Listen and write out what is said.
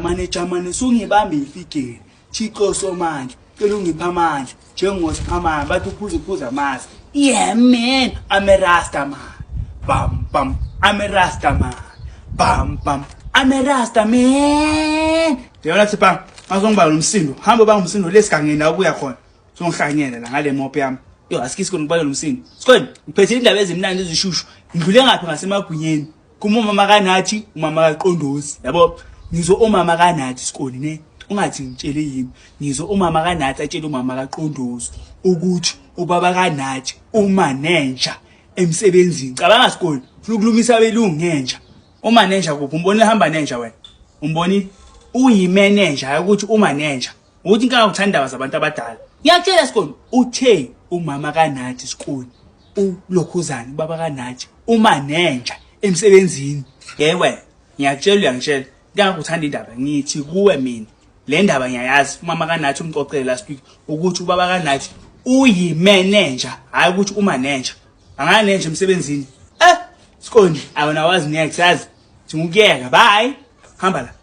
mane sungibambe ifigeni Chiko somanje cela ungipha amandla njengosiphamana bathi uphuza amazi yeah man I'm a rasta man bam bam I'm a rasta man bam bam I'm a rasta man yona sipha mazongiba nomsindo hamba ba umsindo lesigangeni ubuya khona songihlanyela la ngale mopo yami yo asikisi konibala nomsindo sikweni ngiphethe indaba ezimnandi ezishushu ngidlule ngaphi ngasemagwinyeni kumama kanathi umama kaqondozi yabo ngizo umama kanathi sikoli ne ungathi ngitshele yini ngizo umama kanathi atshela umama kaqondozi ukuthi ubaba kanathi umaneja emsebenzini cabanga sikoli ufuna ukulumisa abelungu ngenja umaneja kuphi umbone hamba nenja wena umboni uyimanager ukuthi umaneja uthi inka ukuthanda zabantu abadala ngiyatshela sikoli uthe umama kanathi sikoli ulokhuzana baba kanathi umaneja emsebenzini yewe ngiyakutshela uyangitshela ngikuthanda indaba ngithi kuwe mina le ndaba ngiyayazi umama kanathi umxoxele last week ukuthi ubaba kanathi uyimanager hayi ukuthi umaneja anganeja emsebenzini sikoli awona wazi ngiyakuthazi ngikuyeka bye hamba la